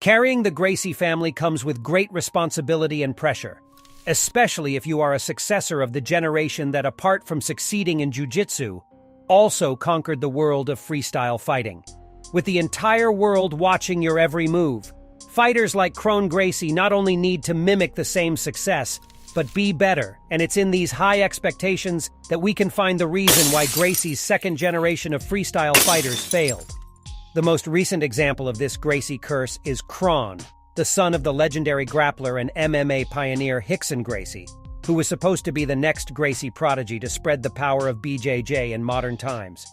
Carrying the Gracie family comes with great responsibility and pressure, especially if you are a successor of the generation that, apart from succeeding in Jiu-Jitsu, also conquered the world of freestyle fighting. With the entire world watching your every move, fighters like Kron Gracie not only need to mimic the same success, but be better, and it's in these high expectations that we can find the reason why Gracie's second generation of freestyle fighters failed. The most recent example of this Gracie curse is Kron, the son of the legendary grappler and MMA pioneer Rickson Gracie, who was supposed to be the next Gracie prodigy to spread the power of BJJ in modern times.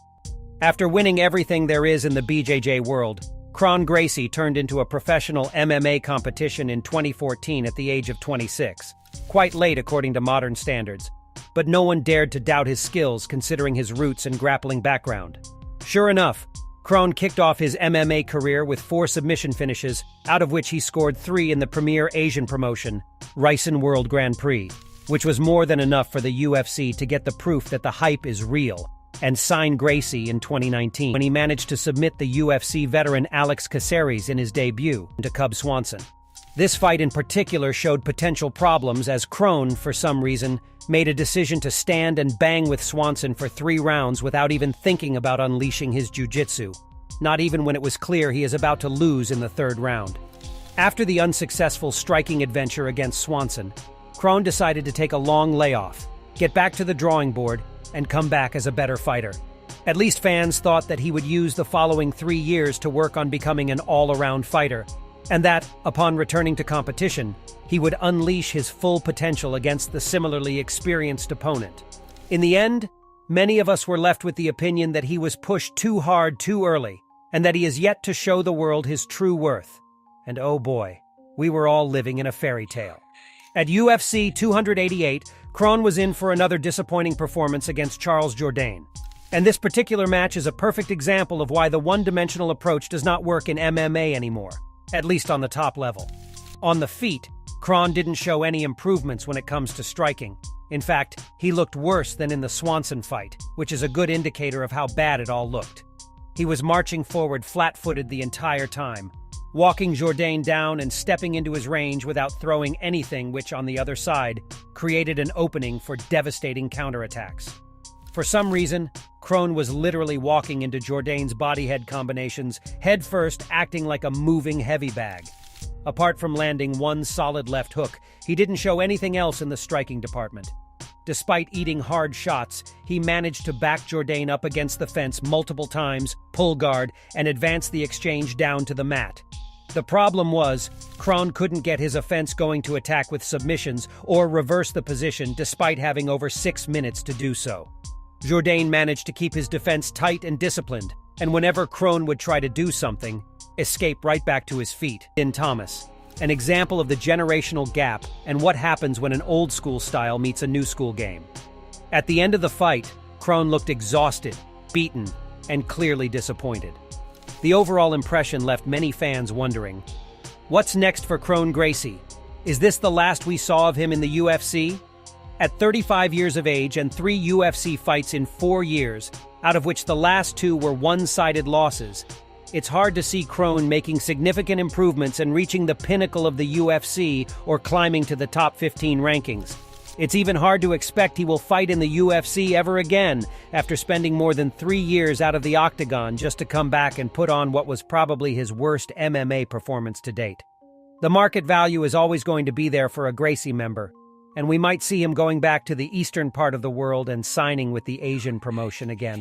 After winning everything there is in the BJJ world, Kron Gracie turned into a professional MMA competition in 2014 at the age of 26. Quite late according to modern standards, but no one dared to doubt his skills considering his roots and grappling background. Sure enough, Kron kicked off his MMA career with 4 submission finishes, out of which he scored 3 in the premier Asian promotion, Rickson World Grand Prix, which was more than enough for the UFC to get the proof that the hype is real, and sign Gracie in 2019 when he managed to submit the UFC veteran Alex Caceres in his debut to Cub Swanson. This fight in particular showed potential problems as Kron, for some reason, made a decision to stand and bang with Swanson for 3 rounds without even thinking about unleashing his jiu-jitsu, not even when it was clear he is about to lose in the 3rd round. After the unsuccessful striking adventure against Swanson, Kron decided to take a long layoff, get back to the drawing board, and come back as a better fighter. At least fans thought that he would use the following 3 years to work on becoming an all-around fighter, and that, upon returning to competition, he would unleash his full potential against the similarly experienced opponent. In the end, many of us were left with the opinion that he was pushed too hard too early, and that he is yet to show the world his true worth. And oh boy, we were all living in a fairy tale. At UFC 288, Kron was in for another disappointing performance against Charles Jourdain. And this particular match is a perfect example of why the one-dimensional approach does not work in MMA anymore, at least on the top level. On the feet, Kron didn't show any improvements when it comes to striking. In fact, he looked worse than in the Swanson fight, which is a good indicator of how bad it all looked. He was marching forward flat-footed the entire time, walking Jourdain down and stepping into his range without throwing anything, which, on the other side, created an opening for devastating counterattacks. For some reason, Kron was literally walking into Jourdain's body-head combinations, head-first, acting like a moving heavy bag. Apart from landing one solid left hook, he didn't show anything else in the striking department. Despite eating hard shots, he managed to back Jourdain up against the fence multiple times, pull guard, and advance the exchange down to the mat. The problem was, Kron couldn't get his offense going to attack with submissions or reverse the position despite having over 6 minutes to do so. Jourdain managed to keep his defense tight and disciplined, and whenever Kron would try to do something, escape right back to his feet. In Thomas, an example of the generational gap and what happens when an old-school style meets a new-school game. At the end of the fight, Kron looked exhausted, beaten, and clearly disappointed. The overall impression left many fans wondering, what's next for Kron Gracie? Is this the last we saw of him in the UFC? At 35 years of age and 3 UFC fights in 4 years, out of which the last 2 were one-sided losses, it's hard to see Kron making significant improvements and reaching the pinnacle of the UFC or climbing to the top 15 rankings. It's even hard to expect he will fight in the UFC ever again after spending more than 3 years out of the octagon just to come back and put on what was probably his worst MMA performance to date. The market value is always going to be there for a Gracie member, and we might see him going back to the eastern part of the world and signing with the Asian promotion again.